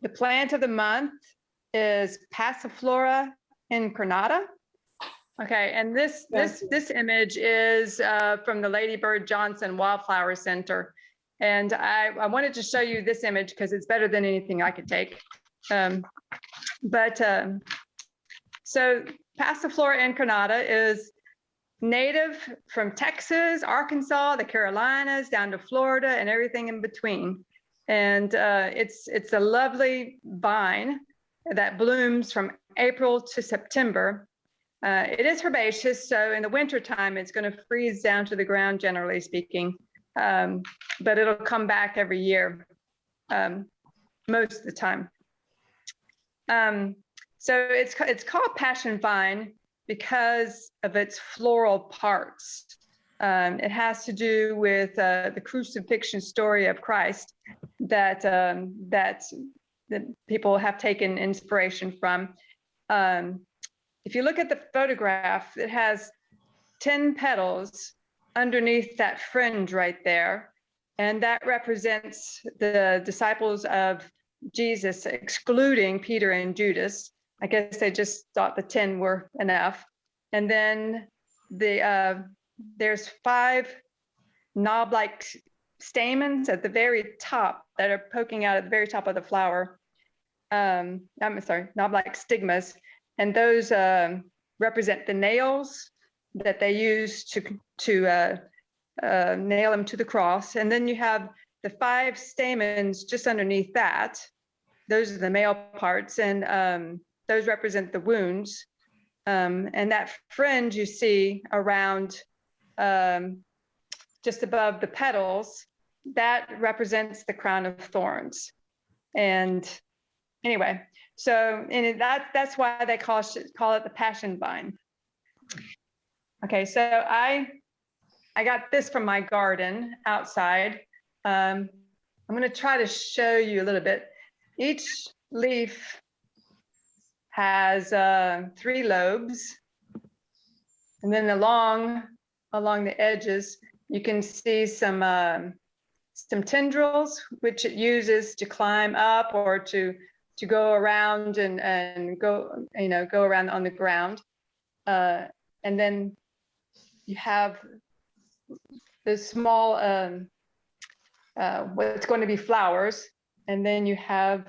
The plant of the month is Passiflora incarnata. Okay, and this image is from the Lady Bird Johnson Wildflower Center. And I wanted to show you this image because it's better than anything I could take. So Passiflora incarnata is native from Texas, Arkansas, the Carolinas, down to Florida, and everything in between. And it's a lovely vine that blooms from April to September. It is herbaceous, so in the wintertime, it's going to freeze down to the ground, generally speaking. But it'll come back every year, most of the time. So it's called passion vine because of its floral parts. It has to do with the crucifixion story of Christ that people have taken inspiration from. If you look at the photograph, it has 10 petals underneath that fringe right there. And that represents the disciples of Jesus, excluding Peter and Judas. I guess they just thought the 10 were enough. And then there's 5 knob-like stamens at the very top that are poking out at the very top of the flower. I'm sorry, knob-like stigmas. And those represent the nails that they use to nail them to the cross. And then you have the 5 stamens just underneath that. Those are the male parts, and those represent the wounds. And that fringe you see around just above the petals, that represents the crown of thorns. And anyway, so that's why they call it the passion vine. Okay, so I got this from my garden outside. I'm going to try to show you a little bit. Each leaf has 3 lobes, and then along the edges you can see some tendrils, which it uses to climb up or to go around and go around on the ground. And then you have the small what's going to be flowers, and then you have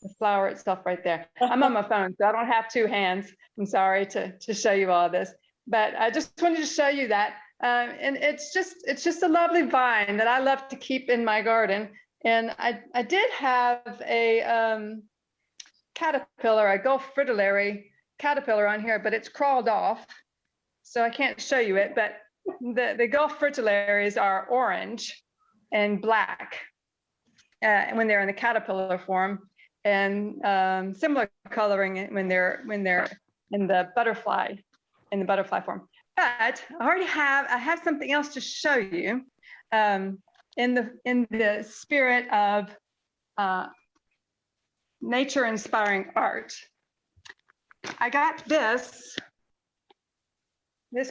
the flower itself right there. I'm on my phone, so I don't have 2 hands. I'm sorry to show you all this, but I just wanted to show you that. And it's just a lovely vine that I love to keep in my garden. And I did have a caterpillar, a Gulf fritillary caterpillar on here, but it's crawled off, so I can't show you it. But the Gulf fritillaries are orange and black when they're in the caterpillar form, and similar coloring when they're in the butterfly form. But I have something else to show you in the spirit of nature inspiring art. I got this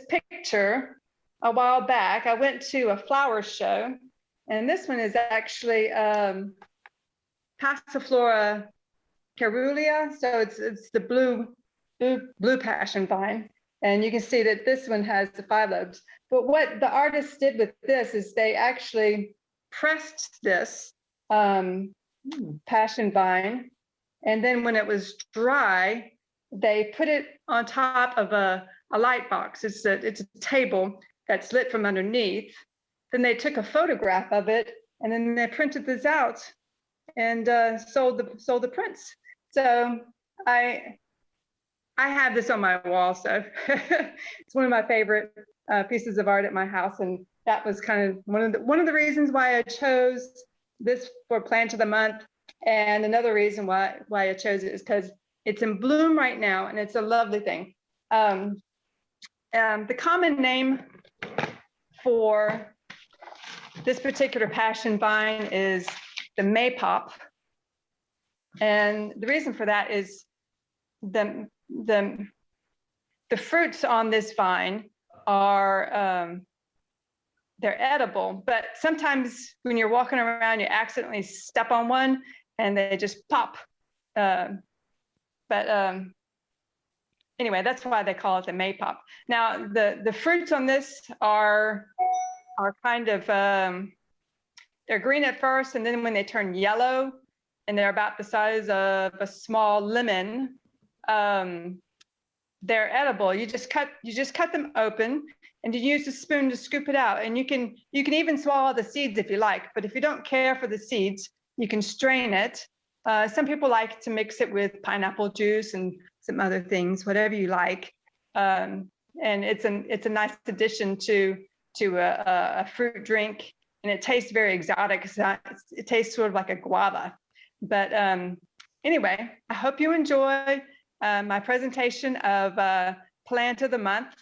picture a while back. I went to a flower show, and this one is actually Passiflora caerulea. So it's the blue passion vine. And you can see that this one has the 5 lobes. But what the artists did with this is they actually pressed this passion vine. And then when it was dry, they put it on top of a light box. It's a table that's lit from underneath. Then they took a photograph of it, and then they printed this out and sold the prints. So I have this on my wall, so it's one of my favorite pieces of art at my house, and that was kind of one of the reasons why I chose this for plant of the month. And another reason why I chose it is because it's in bloom right now, and it's a lovely thing. The common name for this particular passion vine is the maypop, and the reason for that is the fruits on this vine are they're edible, but sometimes when you're walking around, you accidentally step on one and they just pop. Anyway, that's why they call it the May pop. Now, the fruits on this are kind of, they're green at first, and then when they turn yellow, and they're about the size of a small lemon, they're edible. You just cut them open, and you use a spoon to scoop it out. And you can even swallow the seeds if you like. But if you don't care for the seeds, you can strain it. Some people like to mix it with pineapple juice and some other things, whatever you like. And it's a nice addition to a fruit drink, and it tastes very exotic. It tastes sort of like a guava. But anyway, I hope you enjoy my presentation of Plant of the Month.